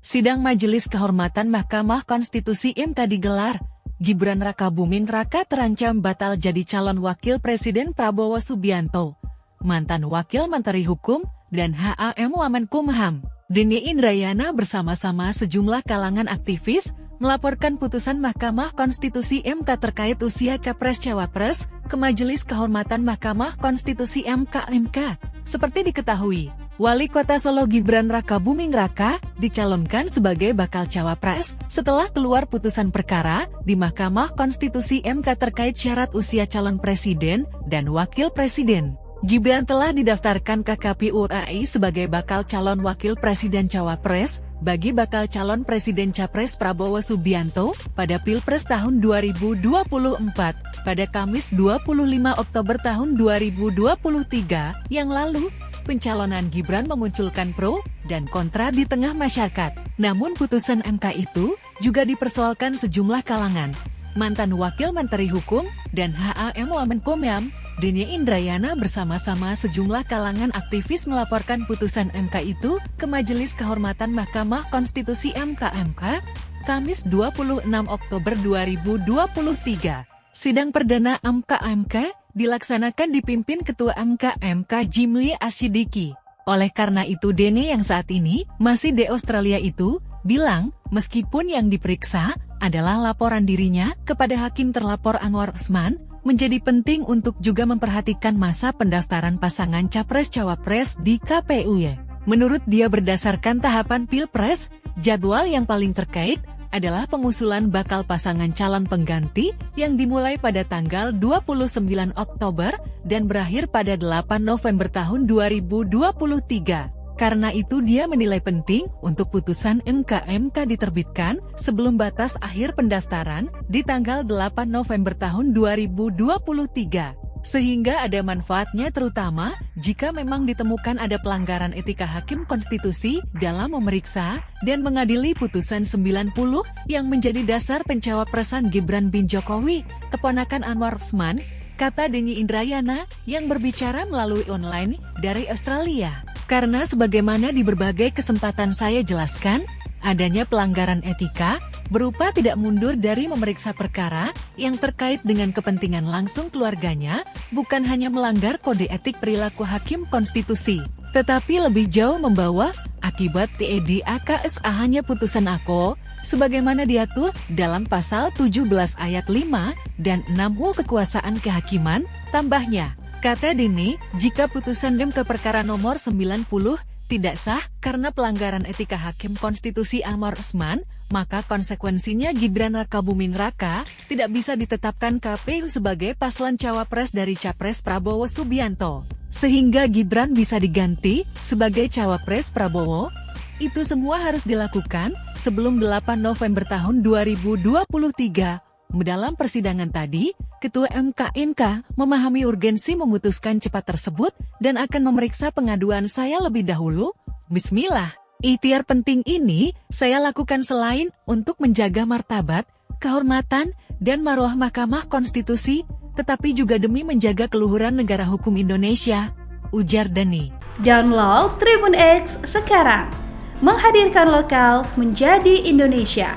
Sidang Majelis Kehormatan Mahkamah Konstitusi MK digelar. Gibran Rakabuming Raka terancam batal jadi calon wakil Presiden Prabowo Subianto. Mantan Wakil Menteri Hukum dan HAM Wamenkumham, Denny Indrayana bersama-sama sejumlah kalangan aktivis melaporkan putusan Mahkamah Konstitusi MK terkait usia Capres-Cawapres ke Majelis Kehormatan Mahkamah Konstitusi MK. Seperti diketahui, Wali Kota Solo Gibran Rakabuming Raka dicalonkan sebagai bakal cawapres setelah keluar putusan perkara di Mahkamah Konstitusi MK terkait syarat usia calon presiden dan wakil presiden. Gibran telah didaftarkan ke KPU RI sebagai bakal calon wakil presiden cawapres bagi bakal calon presiden capres Prabowo Subianto pada Pilpres tahun 2024 pada Kamis 25 Oktober tahun 2023 yang lalu. Pencalonan Gibran memunculkan pro dan kontra di tengah masyarakat. Namun putusan MK itu juga dipersoalkan sejumlah kalangan. Mantan Wakil Menteri Hukum dan HAM Wamenkumham, Denny Indrayana bersama-sama sejumlah kalangan aktivis melaporkan putusan MK itu ke Majelis Kehormatan Mahkamah Konstitusi MK, Kamis 26 Oktober 2023. Sidang perdana MK dilaksanakan dipimpin Ketua MK Jimli Asyidiki. Oleh karena itu Denny yang saat ini masih di Australia itu bilang meskipun yang diperiksa adalah laporan dirinya kepada Hakim terlapor Anwar Usman, menjadi penting untuk juga memperhatikan masa pendaftaran pasangan Capres-Cawapres di KPU. Menurut dia berdasarkan tahapan Pilpres, jadwal yang paling terkait adalah pengusulan bakal pasangan calon pengganti yang dimulai pada tanggal 29 Oktober dan berakhir pada 8 November tahun 2023. Karena itu dia menilai penting untuk putusan MK diterbitkan sebelum batas akhir pendaftaran di tanggal 8 November tahun 2023. Sehingga ada manfaatnya terutama jika memang ditemukan ada pelanggaran etika Hakim Konstitusi dalam memeriksa dan mengadili putusan 90 yang menjadi dasar pencawapresan Gibran bin Jokowi, keponakan Anwar Usman, kata Denny Indrayana yang berbicara melalui online dari Australia. Karena sebagaimana di berbagai kesempatan saya jelaskan, adanya pelanggaran etika berupa tidak mundur dari memeriksa perkara yang terkait dengan kepentingan langsung keluarganya, bukan hanya melanggar kode etik perilaku Hakim Konstitusi, tetapi lebih jauh membawa akibat TEDAKSA hanya putusan AKO, sebagaimana diatur dalam pasal 17 ayat 5 dan 6 kekuasaan kehakiman, tambahnya. Kata Denny, jika putusan MK perkara nomor 90 tidak sah karena pelanggaran etika Hakim Konstitusi Anwar Usman, maka konsekuensinya Gibran Rakabuming Raka tidak bisa ditetapkan KPU sebagai paslon cawapres dari Capres Prabowo Subianto. Sehingga Gibran bisa diganti sebagai cawapres Prabowo. Itu semua harus dilakukan sebelum 8 November tahun 2023. Dalam persidangan tadi, Ketua MK memahami urgensi memutuskan cepat tersebut dan akan memeriksa pengaduan saya lebih dahulu. Bismillah, ikhtiar penting ini saya lakukan selain untuk menjaga martabat, kehormatan, dan marwah Mahkamah Konstitusi, tetapi juga demi menjaga keluhuran negara hukum Indonesia, ujar Denny. Download Tribun X sekarang, menghadirkan lokal menjadi Indonesia.